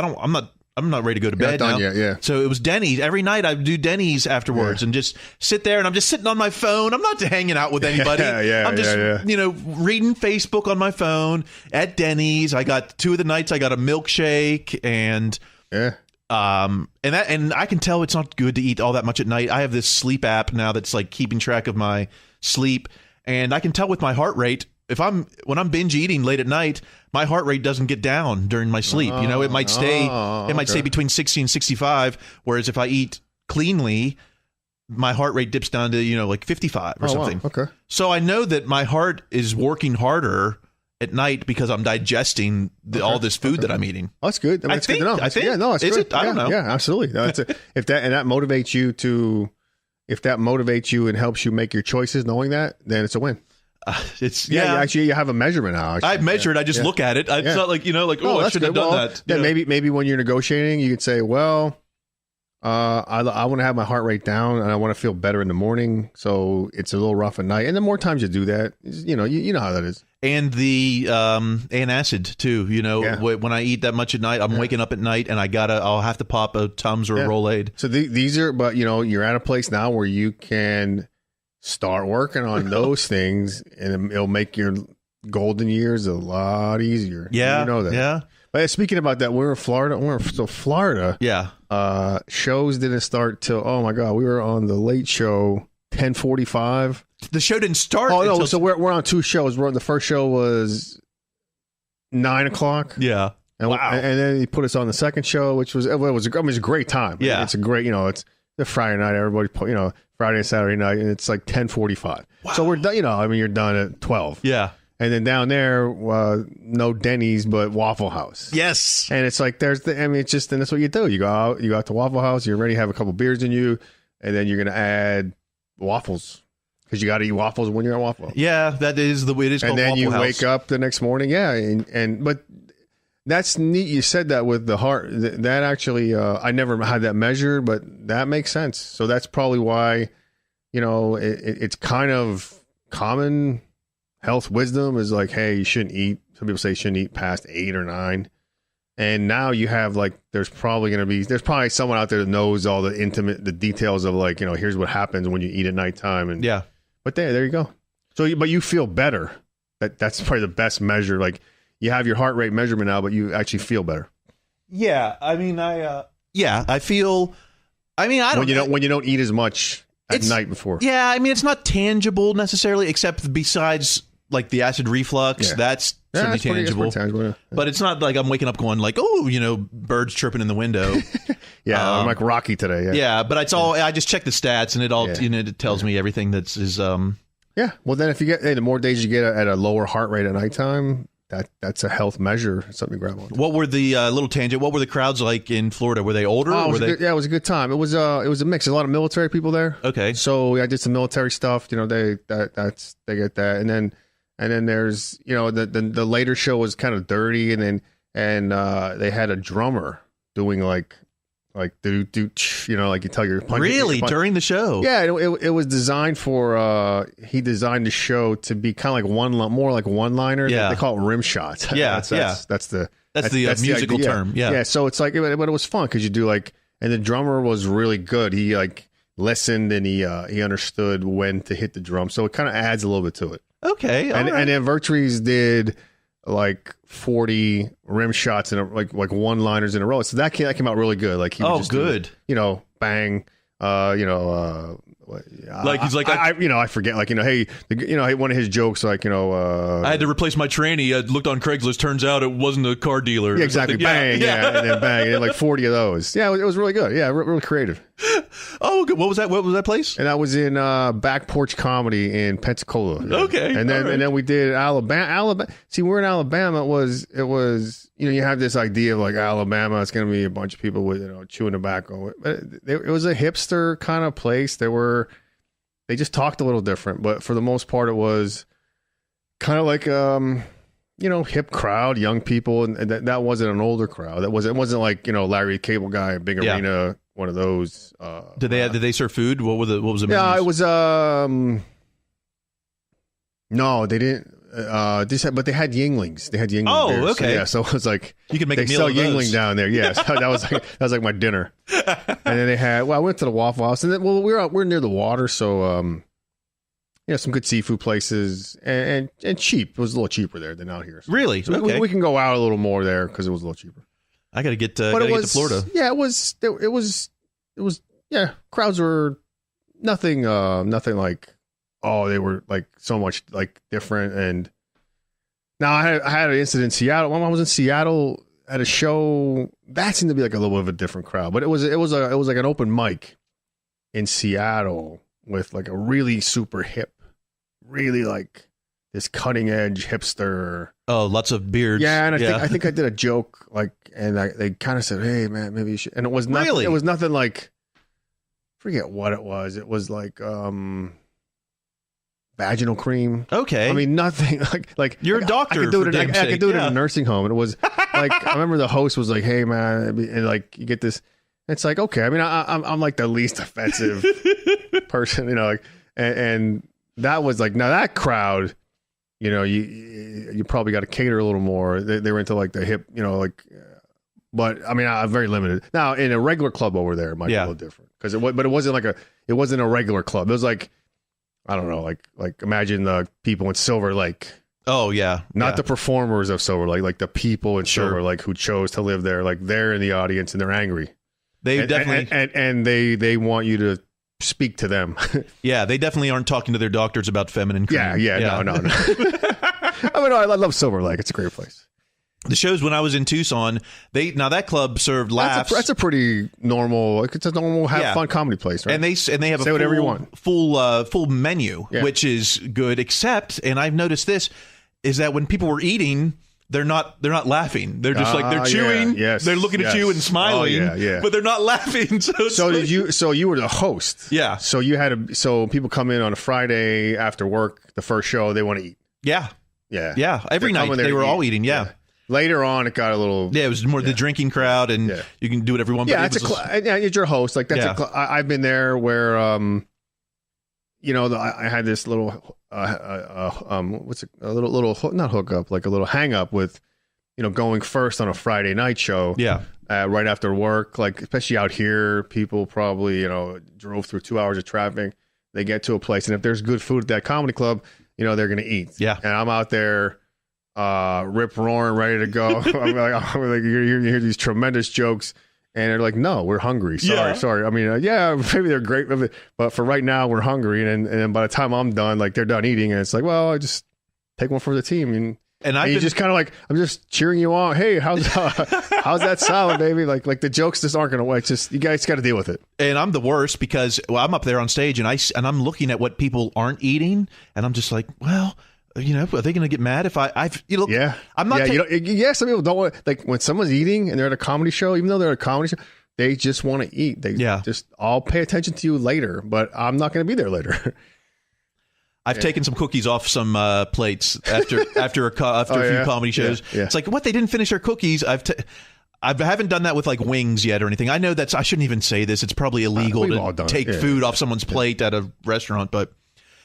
I'm not ready to go to bed now. Yet. So it was Denny's. Every night I would do Denny's afterwards and just sit there, and I'm just sitting on my phone. I'm not hanging out with anybody. I'm just, reading Facebook on my phone at Denny's. I got 2 of the nights I got a milkshake and and I can tell it's not good to eat all that much at night. I have this sleep app now that's like keeping track of my sleep, and I can tell with my heart rate when I'm binge eating late at night, my heart rate doesn't get down during my sleep. It might stay between 60 and 65. Whereas if I eat cleanly, my heart rate dips down to, like 55 or something. Wow. Okay. So I know that my heart is working harder at night because I'm digesting all this food that I'm eating. Oh, that's good. That's good to know. I think. Yeah, no, it's good. It? I don't know. Yeah, absolutely. No, if that motivates you and helps you make your choices, knowing that, then it's a win. You have a measurement now. I've measured. I just look at it. It's not like, I shouldn't have done that. Then maybe when you're negotiating, you could say, well, I want to have my heart rate down and I want to feel better in the morning. So it's a little rough at night. And the more times you do that, you know how that is. And the antacid too, when I eat that much at night, I'm waking up at night and I'll have to pop a Tums or a Rolade. So these are, but you're at a place now where you can start working on those things, and it'll make your golden years a lot easier. Yeah, you know that. Yeah. But speaking about that, we're in Florida. Florida. Yeah. Shows didn't start till we were on the late show 10:45. The show didn't start. Oh no! So we're on 2 shows. The first show was 9 o'clock. Yeah. And, wow. And then he put us on the second show, which was a great time. Yeah. It's a great it's the Friday night. Everybody Friday and Saturday night, and it's like 10:45. Wow. So we're done. You're done at 12. Yeah. And then down there, no Denny's, but Waffle House. Yes. And it's like it's just, and that's what you do. You go out to Waffle House. You're ready to have a couple beers in you, and then you're gonna add waffles because you got to eat waffles when you're at Waffle House. Yeah, that is the way it is. And then Waffle you House. wake up the next morning. Yeah, but that's neat. You said that with the heart. That actually, I never had that measured, but that makes sense. So that's probably why, it's kind of common health wisdom is like, hey, you shouldn't eat. Some people say you shouldn't eat past 8 or 9. And now you have there's probably someone out there that knows all the details of here's what happens when you eat at nighttime. And but there you go. So, but you feel better. That's probably the best measure. Like, you have your heart rate measurement now, but you actually feel better. Yeah, I mean, I feel. I mean, I don't. When you don't eat as much at night before. Yeah, I mean, it's not tangible necessarily, except besides like the acid reflux. That's certainly tangible. Pretty tangible, yeah. But it's not like I'm waking up going like, oh, birds chirping in the window. Yeah, I'm like Rocky today. Yeah. Yeah, but it's all. I just check the stats, and it all it tells me everything that's is. Yeah. Well, then if you get the more days you get at a lower heart rate at nighttime, that's a health measure, something to grab on. What were the little tangent? What were the crowds like in Florida? Were they older? Oh, it was a good time. It was a mix. There's a lot of military people there. Okay. So I did some military stuff. They get that, and then there's the later show was kind of dirty, and they had a drummer doing like do like you tell your punch. Really during the show? Yeah, it was designed for. He designed the show to be kind of like more like one-liners. Yeah, they call it rim shots. Yeah, that's the musical term. Yeah. So it's like, but it was fun because you do like, and the drummer was really good. He like listened and he understood when to hit the drum. So it kind of adds a little bit to it. Okay, and then Vertrees did like 40 rim shots in like one-liners in a row. So that came out really good. Like he was just good. Doing, bang. Like he's like I forget hey one of his jokes like I had to replace my tranny. I looked on Craigslist. Turns out it wasn't a car dealer. Yeah, exactly. Bang. Yeah. And then bang. And like 40 of those. Yeah, it was really good. Yeah, really creative. Oh, good. What was that place? And that was in Back Porch Comedy in Pensacola. Okay. And then we did Alabama. See, we're in Alabama. It was you have this idea of like Alabama. It's going to be a bunch of people with chewing tobacco. But it was a hipster kind of place. They just talked a little different, but for the most part, it was kind of like hip crowd, young people, and that wasn't an older crowd. It wasn't like Larry the Cable Guy, big arena, one of those. Did they serve food? What was the menus? Yeah, it was no, they didn't. But they had Yinglings. They had Yingling. Oh, beers. okay. So it was like you could make they a meal sell of Yingling those. down there. Yeah, so that was like my dinner. And then they had. Well, I went to the Waffle House, and then we're near the water, so some good seafood places and cheap. It was a little cheaper there than out here. So. Really? So okay. we can go out a little more there because it was a little cheaper. I got to get to Florida. Yeah, it was. Yeah, crowds were nothing like. Oh, they were like so much like different. And now I had an incident in Seattle. When I was in Seattle at a show, that seemed to be like a little bit of a different crowd. But it was like an open mic in Seattle with like a really super hip, really like this cutting edge hipster. Oh, lots of beards. Yeah, and I think I did a joke like, and they kind of said, "Hey, man, maybe you should." And it was nothing. Really? It was nothing like. Forget what it was. It was like vaginal cream. Okay. I mean, nothing like you're a doctor. I could do it. I could do it in yeah. a nursing home. And it was like I remember the host was like, "Hey, man," and like you get this. It's like okay. I mean, I'm like the least offensive person, like, and that was like now that crowd, you probably got to cater a little more. They were into like the hip, But I mean, I'm very limited now. In a regular club over there, it might be a little different because but it wasn't a regular club. It was like. I don't know, like imagine the people in Silver Lake. Oh yeah, not the performers of Silver Lake, like the people in Silver Lake who chose to live there. Like they're in the audience and they're angry. They definitely and they want you to speak to them. Yeah, they definitely aren't talking to their doctors about feminine cream. Yeah. No. I mean, I love Silver Lake. It's a great place. The shows when I was in Tucson, that club served laughs. That's a pretty normal. It's a normal have fun comedy place, right? And they have Say whatever you want. full menu, which is good. Except, and I've noticed this is that when people were eating, they're not laughing. They're just like they're chewing. Yes, they're looking at you and smiling. But they're not laughing. So you were the host. Yeah. So you had so people come in on a Friday after work, the first show, they want to eat. Yeah. Yeah. Every night they were all eating. Yeah. Later on, it got a little. Yeah, it was more the drinking crowd, and you can do whatever you want. Yeah, it's your host. Like that's I've been there where, I had this little, what's it, a little not hookup, like a little hang up with, going first on a Friday night show. Yeah. Right after work, like especially out here, people probably drove through 2 hours of traffic. They get to a place, and if there's good food at that comedy club, they're going to eat. Yeah. And I'm out there. rip roaring, ready to go. I'm like, you hear these tremendous jokes, and they're like, "No, we're hungry. Sorry. I mean, yeah, maybe they're great, but for right now, we're hungry." And then by the time I'm done, like they're done eating, and it's like, well, I just take one for the team, and you just kind of like, I'm just cheering you on. Hey, how's that salad, baby? Like the jokes just aren't going to work. Just you guys got to deal with it. And I'm the worst because I'm up there on stage and I'm looking at what people aren't eating, and I'm just like, well. Are they going to get mad if I've Yeah, I'm not. Some people don't want, like when someone's eating and they're at a comedy show, even though they're at a comedy show, they just want to eat. I'll pay attention to you later, but I'm not going to be there later. I've taken some cookies off some plates after a few comedy shows. Yeah. It's like, what? They didn't finish their cookies. I haven't done that with like wings yet or anything. I know I shouldn't even say this. It's probably illegal to take food off someone's plate at a restaurant, but.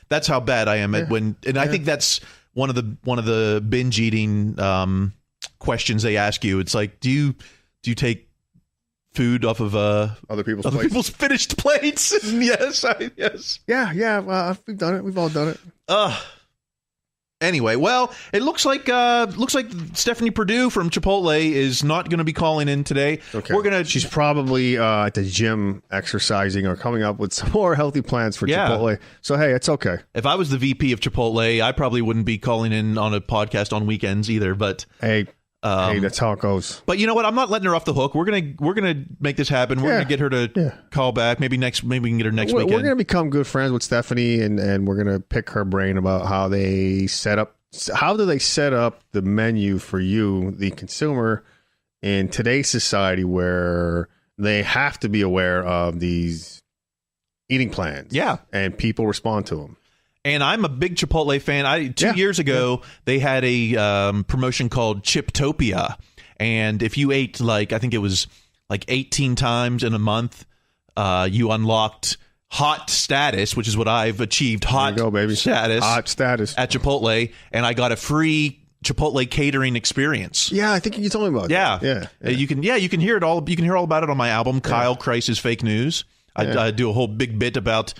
That's how bad I am at I think that's one of the binge eating questions they ask you. It's like, do you take food off of other people's finished plates? Yes. Yeah. Well, we've done it. We've all done it. Anyway, well, it looks like Stephanie Perdue from Chipotle is not going to be calling in today. Okay. She's probably at the gym exercising or coming up with some more healthy plans for Chipotle. So hey, it's okay. If I was the VP of Chipotle, I probably wouldn't be calling in on a podcast on weekends either. But hey, that's how it goes. But you know what? I'm not letting her off the hook. We're gonna make this happen. We're gonna get her to call back. Maybe we can get her next weekend. We're gonna become good friends with Stephanie, and we're gonna pick her brain about how do they set up the menu for you, the consumer, in today's society where they have to be aware of these eating plans. Yeah, and people respond to them. And I'm a big Chipotle fan. 2 years ago, they had a promotion called Chiptopia. And if you ate, I think it was 18 times in a month, you unlocked hot status, which is what I've achieved. Hot status at Chipotle. And I got a free Chipotle catering experience. Yeah, I think you told me about that. Yeah. You can hear it all. You can hear all about it on my album, Kyle Kreis's Fake News. I do a whole big bit about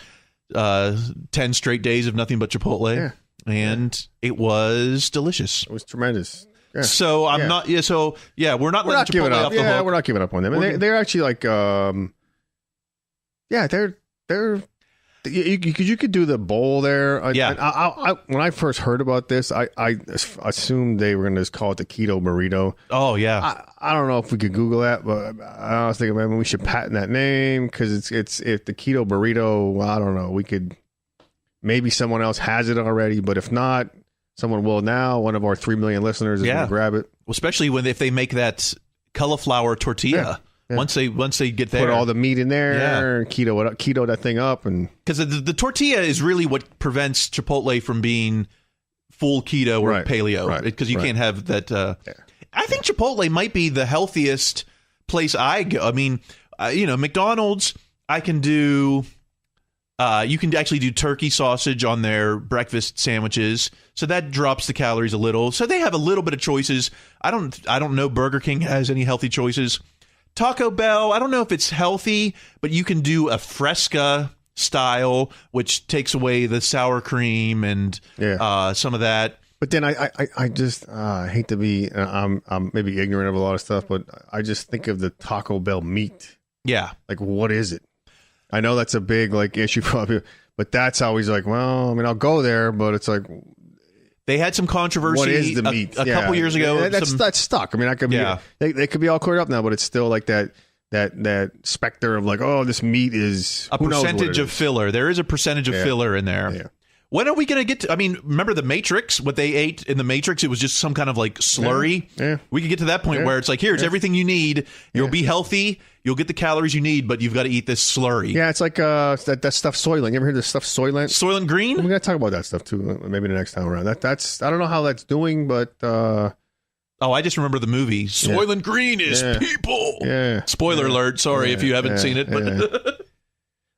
10 straight days of nothing but Chipotle, and it was delicious. It was tremendous. Yeah. So we're not letting Chipotle off the hook. We're not giving up on them. And they're actually like, they're. You could do the bowl there. I when I first heard about this, I assumed they were going to just call it the keto burrito. Oh yeah. I don't know if we could Google that, but I was thinking maybe we should patent that name because it's the keto burrito. Well, I don't know. We could maybe someone else has it already, but if not, someone will now. One of our 3 million listeners is going to grab it. Well, especially if they make that cauliflower tortilla. Yeah. Once they get there, put all the meat in there, keto that thing up, and because the tortilla is really what prevents Chipotle from being full keto or paleo, because you can't have that. I think Chipotle might be the healthiest place I go. I mean, McDonald's, I can do. You can actually do turkey sausage on their breakfast sandwiches, so that drops the calories a little. So they have a little bit of choices. I don't know Burger King has any healthy choices. Taco Bell, I don't know if it's healthy, but you can do a Fresca style, which takes away the sour cream and some of that. But then I just hate to be, I'm maybe ignorant of a lot of stuff, but I just think of the Taco Bell meat. Yeah. Like, what is it? I know that's a big issue probably, but that's always well, I mean, I'll go there, but it's like. They had some controversy. What is the meat? A couple years ago. That's stuck. I mean, I could be. They could be all cleared up now, but it's still like that specter of this meat is a percentage of filler. There is a percentage of filler in there. Yeah. When are we going to get to? I mean, remember the Matrix? What they ate in the Matrix? It was just some kind of slurry. Yeah. We could get to that point where it's here's everything you need. You'll be healthy. You'll get the calories you need, but you've got to eat this slurry. Yeah, it's like that stuff Soylent. You ever heard of stuff Soylent? Soylent Green? We're going to talk about that stuff too, maybe the next time around. That's I don't know how that's doing, but... I just remember the movie. Soylent Green is people. Yeah. Spoiler alert. Sorry if you haven't seen it. But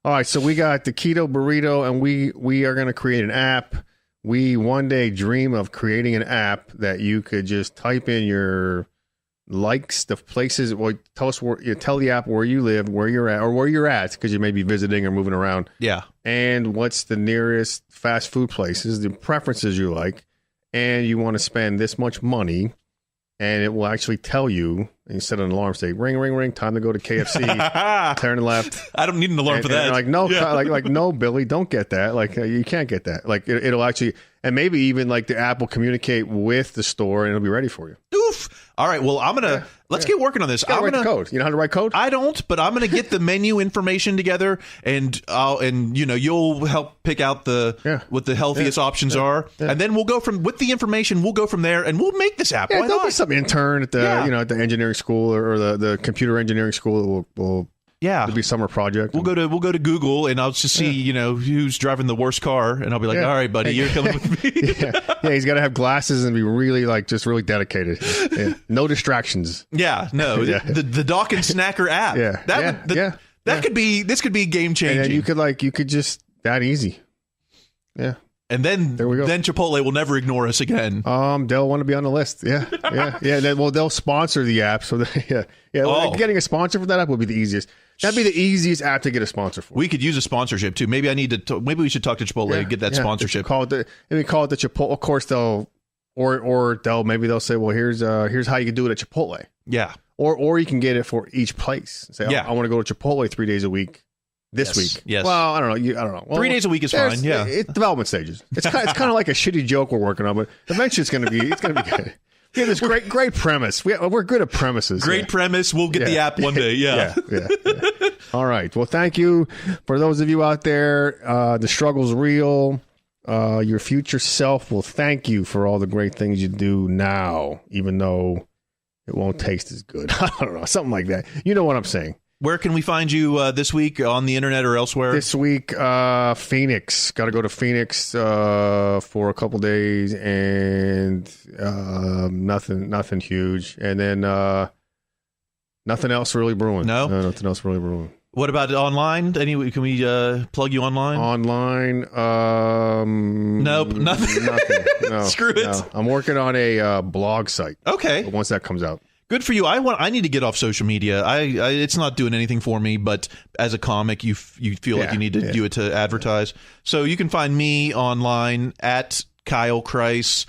all right, so we got the keto burrito, and we are going to create an app. We one day dream of creating an app that you could just type in your likes, the places. Well, tell the app where you live, where you're at, or where you're at, because you may be visiting or moving around. Yeah. And what's the nearest fast food places, the preferences you like, and you want to spend this much money, and it will actually tell you, and you set an alarm, say, ring, ring, ring, time to go to KFC, turn left. I don't need an alarm for that. And like, no, like, no, Billy, don't get that. Like, you can't get that. Like, it'll actually, and maybe even like the app will communicate with the store and it'll be ready for you. Oof. All right. Well, let's get working on this. I'm gonna write the code. You know how to write code? I don't, but I'm gonna get the menu information together, and you'll help pick out what the healthiest options are, and then we'll go with the information. We'll go from there, and we'll make this app. Yeah, Why there'll not? be some intern at the at the engineering school or the computer engineering school will it'll be a summer project. We'll go to Google, and I'll just see who's driving the worst car, and I'll be like, all right, buddy, you're coming with me. yeah, he's got to have glasses and be really just really dedicated. Yeah. No distractions. Yeah, no, the Doc and Snacker app. This could be game changing. And then you could just that easy. Yeah. And then there we go. Then Chipotle will never ignore us again. They'll want to be on the list. Yeah. They'll sponsor the app. So getting a sponsor for that app would be the easiest. That'd be the easiest app to get a sponsor for. We could use a sponsorship too. Maybe maybe we should talk to Chipotle and get that sponsorship. Call it the Chipotle. Of course they'll say, well, here's how you can do it at Chipotle. Yeah. Or you can get it for each place. Say, I want to go to Chipotle 3 days a week. This week. Yes. Well, I don't know. Well, 3 days a week is fine. Yeah. It's development stages. It's kind of like a shitty joke we're working on, but eventually it's going to be good. We have this great premise. We're good at premises. Great premise. We'll get the app one day. Yeah. All right. Well, thank you for those of you out there. The struggle's real. Your future self will thank you for all the great things you do now, even though it won't taste as good. I don't know. Something like that. You know what I'm saying. Where can we find you this week on the internet or elsewhere? This week, Phoenix. Got to go to Phoenix for a couple days, and nothing huge, and then nothing else really brewing. No, nothing else really brewing. What about online? Can we plug you online? Online? Nope, nothing. Nothing. No, Screw it. No. I'm working on a blog site. Okay. Once that comes out. Good for you. I need to get off social media. It's not doing anything for me, but as a comic, you feel like you need to do it to advertise. So you can find me online at Kyle Kreis.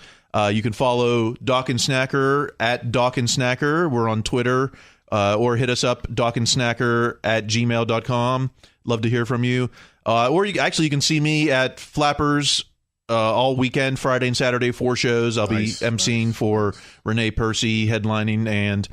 You can follow Doc and Snacker at Doc and Snacker. We're on Twitter, or hit us up, docandsnacker@gmail.com. Love to hear from you. Or you can see me at Flappers all weekend, Friday and Saturday, 4 shows. I'll be emceeing for Renee Percy, headlining, and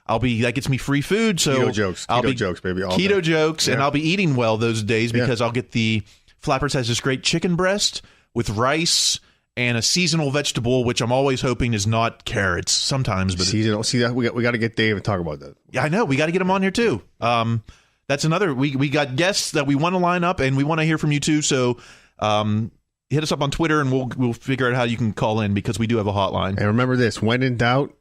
that gets me free food. So keto jokes, baby. All keto day. Jokes, and I'll be eating well those days because I'll get the Flappers has this great chicken breast with rice and a seasonal vegetable, which I'm always hoping is not carrots. Sometimes, but seasonal. See that we got to get Dave and talk about that. Yeah, I know. We got to get him on here too. That's another. We got guests that we want to line up, and we want to hear from you too. So. Hit us up on Twitter, and we'll figure out how you can call in because we do have a hotline. And remember this: when in doubt,